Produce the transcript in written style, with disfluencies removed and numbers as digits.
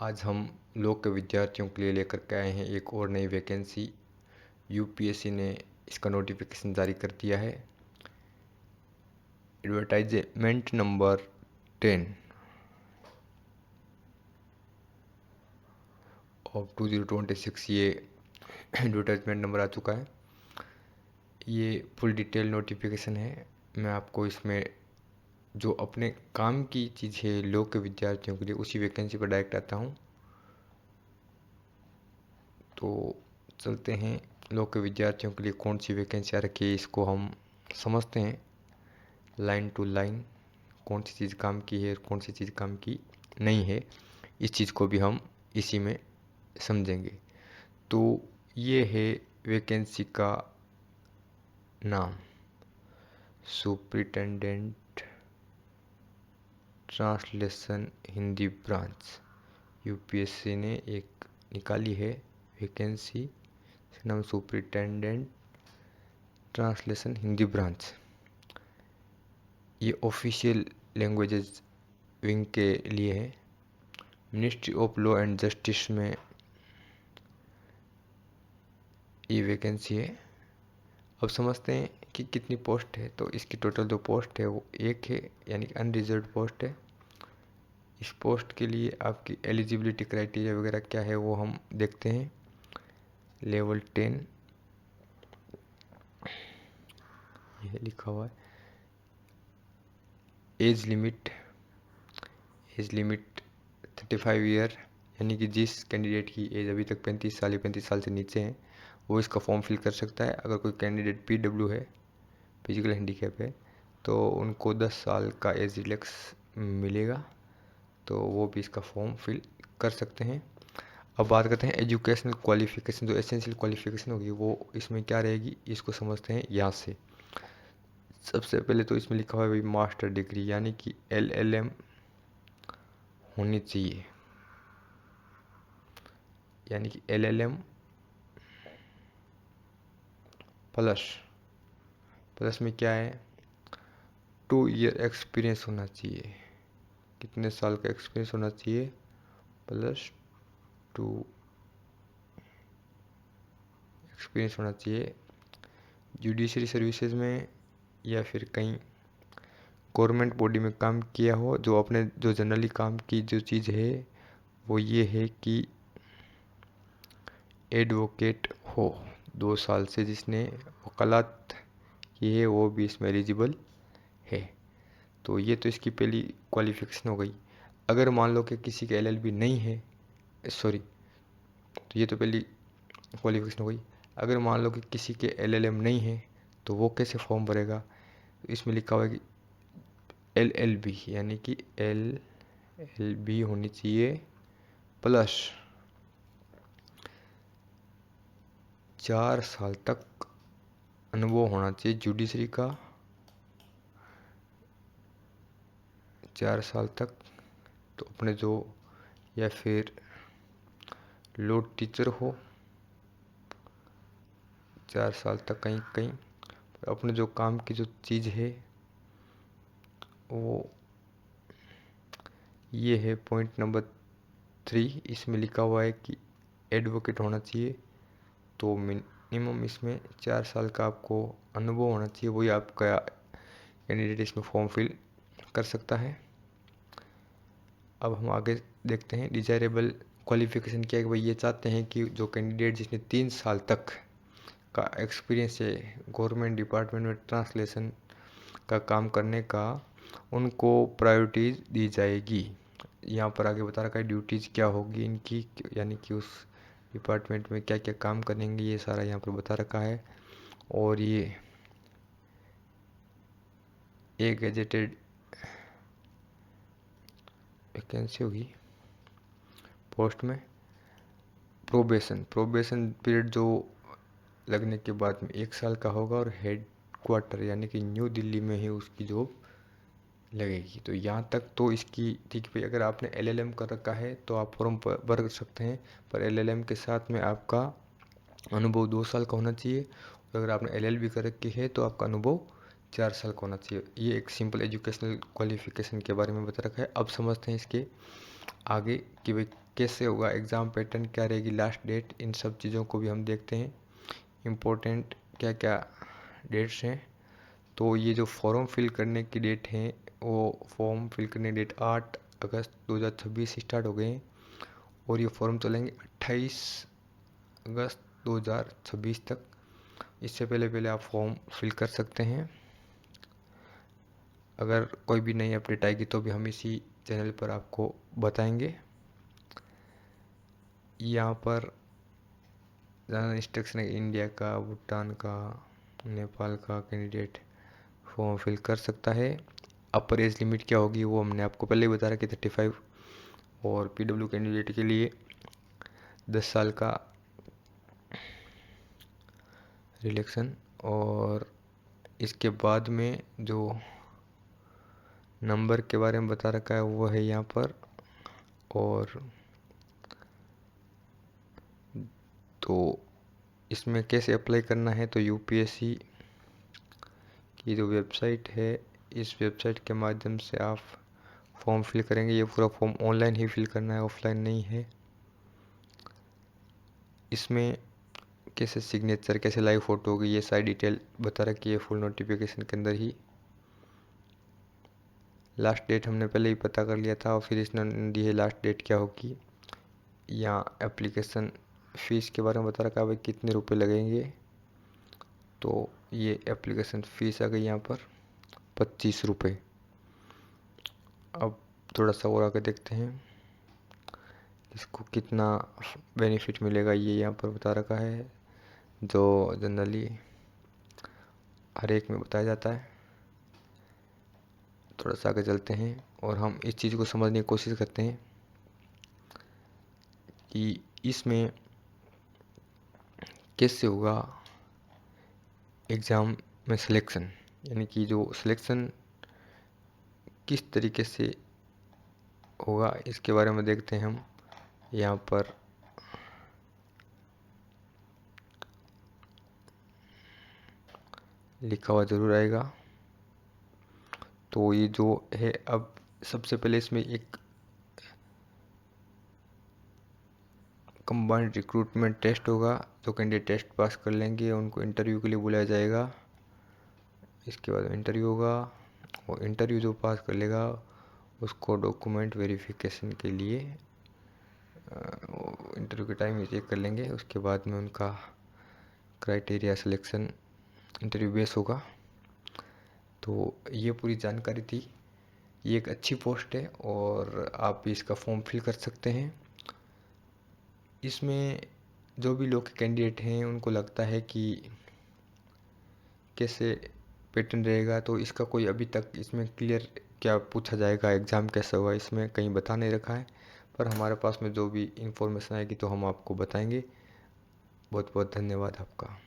आज हम लॉ के विद्यार्थियों के लिए लेकर के आए हैं एक और नई वैकेंसी। यूपीएससी ने इसका नोटिफिकेशन जारी कर दिया है। एडवर्टाइजमेंट नंबर 10 ऑफ 2026 ये एडवर्टाइजमेंट नंबर आ चुका है। ये फुल डिटेल नोटिफिकेशन है। मैं आपको इसमें जो अपने काम की चीज़ है लॉ के विद्यार्थियों के लिए उसी वैकेंसी पर डायरेक्ट आता हूँ। तो चलते हैं, लॉ के विद्यार्थियों के लिए कौन सी वैकेंसी आ रखी है इसको हम समझते हैं लाइन टू लाइन। कौन सी चीज़ काम की है और कौन सी चीज़ काम की नहीं है, इस चीज़ को भी हम इसी में समझेंगे। तो ये है वैकेंसी का नाम, superintendent translation Hindi branch. UPSC ने एक निकाली है वैकेंसी, नाम सुपरिटेंडेंट ट्रांसलेशन हिंदी ब्रांच। ये ऑफिशियल लैंग्वेजेस विंग के लिए है। Ministry of law and justice में ये वैकेंसी है। अब समझते हैं कि कितनी पोस्ट है। तो इसकी टोटल जो पोस्ट है वो एक है, यानी कि अनरिजर्व पोस्ट है। इस पोस्ट के लिए आपकी एलिजिबिलिटी क्राइटेरिया वगैरह क्या है वो हम देखते हैं। लेवल 10 ये लिखा हुआ है। एज लिमिट 35 ईयर, यानी कि जिस कैंडिडेट की एज अभी तक 35 साल या 35 साल से नीचे है वो इसका फॉर्म फिल कर सकता है। अगर कोई कैंडिडेट पीडब्ल्यू है, फिजिकल हैंडीकैप है, तो उनको 10 साल का एज रिलैक्स मिलेगा, तो वो भी इसका फॉर्म फिल कर सकते हैं। अब बात करते हैं एजुकेशनल क्वालिफिकेशन। जो एसेंशियल क्वालिफिकेशन होगी वो इसमें क्या रहेगी, इसको समझते हैं यहाँ से। सबसे पहले तो इसमें लिखा हुआ है भाई मास्टर डिग्री, यानी कि LLM होनी चाहिए। यानी कि LLM प्लस में क्या है, 2 ईयर एक्सपीरियंस होना चाहिए। कितने साल का एक्सपीरियंस होना चाहिए, +2 एक्सपीरियंस होना चाहिए जुडिशरी सर्विसेज में या फिर कहीं गवर्नमेंट बॉडी में काम किया हो। जो अपने जो जनरली काम की जो चीज़ है वो ये है कि एडवोकेट हो, 2 साल से जिसने वकालत की है वो भी इसमें एलिजिबल है। तो ये तो इसकी पहली क्वालिफिकेशन हो गई। अगर मान लो कि किसी के LLB नहीं है, सॉरी, तो ये तो पहली क्वालिफिकेशन हो गई। अगर मान लो कि किसी के LLM नहीं है तो वो कैसे फॉर्म भरेगा, इसमें लिखा हुआ है कि LLB, यानी कि LLB होनी चाहिए प्लस 4 साल तक अनुभव होना चाहिए जुडिशरी का, 4 साल तक। तो अपने जो, या फिर लॉ टीचर हो 4 साल तक कहीं कहीं। अपने जो काम की जो चीज़ है वो ये है पॉइंट नंबर 3। इसमें लिखा हुआ है कि एडवोकेट होना चाहिए, तो मिनिमम इसमें 4 साल का आपको अनुभव होना चाहिए, वही आपका कैंडिडेट इसमें फॉर्म फिल कर सकता है। अब हम आगे देखते हैं डिजायरेबल क्वालिफिकेशन क्या है। भाई ये चाहते हैं कि जो कैंडिडेट जिसने 3 साल तक का एक्सपीरियंस है गवर्नमेंट डिपार्टमेंट में ट्रांसलेशन का काम करने का, उनको प्रायोरिटीज दी जाएगी। यहाँ पर आगे बता रखा है ड्यूटीज़ क्या होगी इनकी, यानी कि उस डिपार्टमेंट में क्या क्या काम करेंगे ये सारा यहाँ पर बता रखा है। और ये एक गेजेटेड वैकेंसी होगी पोस्ट में। प्रोबेशन पीरियड जो लगने के बाद में 1 साल का होगा और हेड क्वार्टर यानी कि न्यू दिल्ली में ही उसकी जॉब लगेगी। तो यहाँ तक तो इसकी ठीक है। अगर आपने LLM कर रखा है तो आप फॉर्म भर सकते हैं, पर LLM के साथ में आपका अनुभव 2 साल का होना चाहिए। और अगर आपने LLB कर रखी है तो आपका अनुभव 4 साल का होना चाहिए। ये एक सिंपल एजुकेशनल क्वालिफिकेशन के बारे में बता रखा है। अब समझते हैं इसके आगे कि भाई कैसे होगा, एग्ज़ाम पैटर्न क्या रहेगी, लास्ट डेट, इन सब चीज़ों को भी हम देखते हैं। इम्पोर्टेंट क्या क्या डेट्स हैं। तो ये जो फॉर्म फिल करने की डेट है, वो फॉर्म फिल करने की डेट 8 अगस्त 2026 स्टार्ट हो गए हैं और ये फॉर्म चलेंगे 28 अगस्त 2026 तक। इससे पहले पहले आप फॉर्म फिल कर सकते हैं। अगर कोई भी नई अपडेट आएगी तो भी हम इसी चैनल पर आपको बताएंगे। यहाँ पर ज़्यादा इंस्ट्रक्शन है, इंडिया का, भूटान का, नेपाल का कैंडिडेट फॉर्म फिल कर सकता है। अपर एज लिमिट क्या होगी वो हमने आपको पहले ही बता रखा कि 35, और पीडब्ल्यू कैंडिडेट के लिए 10 साल का रिलैक्सन। और इसके बाद में जो नंबर के बारे में बता रखा है वो है यहाँ पर। और तो इसमें कैसे अप्लाई करना है, तो यूपीएससी की जो वेबसाइट है, इस वेबसाइट के माध्यम से आप फॉर्म फिल करेंगे। ये पूरा फॉर्म ऑनलाइन ही फिल करना है, ऑफलाइन नहीं है। इसमें कैसे सिग्नेचर, कैसे लाइव फोटो होगी, ये सारी डिटेल बता रखी है फुल नोटिफिकेशन के अंदर ही। लास्ट डेट हमने पहले ही पता कर लिया था और फिर इसने दी है लास्ट डेट क्या होगी। यहाँ एप्लीकेशन फ़ीस के बारे में बता रखा है भाई कितने रुपए लगेंगे। तो ये एप्लीकेशन फ़ीस आ गई यहाँ पर 25 रुपये। अब थोड़ा सा और आगे देखते हैं इसको कितना बेनिफिट मिलेगा, ये यहाँ पर बता रखा है, जो जनरली हर एक में बताया जाता है। थोड़ा सा आगे चलते हैं और हम इस चीज़ को समझने की कोशिश करते हैं कि इसमें कैसे होगा एग्ज़ाम में सिलेक्शन, यानी कि जो सिलेक्शन किस तरीके से होगा इसके बारे में देखते हैं हम। यहाँ पर लिखा हुआ ज़रूर आएगा। तो ये जो है, अब सबसे पहले इसमें एक कंबाइंड रिक्रूटमेंट टेस्ट होगा। जो कैंडिडेट टेस्ट पास कर लेंगे उनको इंटरव्यू के लिए बुलाया जाएगा। इसके बाद इंटरव्यू होगा और इंटरव्यू जो पास कर लेगा उसको डॉक्यूमेंट वेरिफिकेशन के लिए इंटरव्यू के टाइम में चेक कर लेंगे। उसके बाद में उनका क्राइटेरिया सिलेक्शन इंटरव्यू बेस होगा। तो ये पूरी जानकारी थी। ये एक अच्छी पोस्ट है और आप भी इसका फॉर्म फिल कर सकते हैं। इसमें जो भी लोग कैंडिडेट हैं उनको लगता है कि कैसे पैटर्न रहेगा, तो इसका कोई अभी तक इसमें क्लियर क्या पूछा जाएगा, एग्ज़ाम कैसा होगा, इसमें कहीं बता नहीं रखा है। पर हमारे पास में जो भी इंफॉर्मेशन आएगी तो हम आपको बताएंगे। बहुत बहुत धन्यवाद आपका।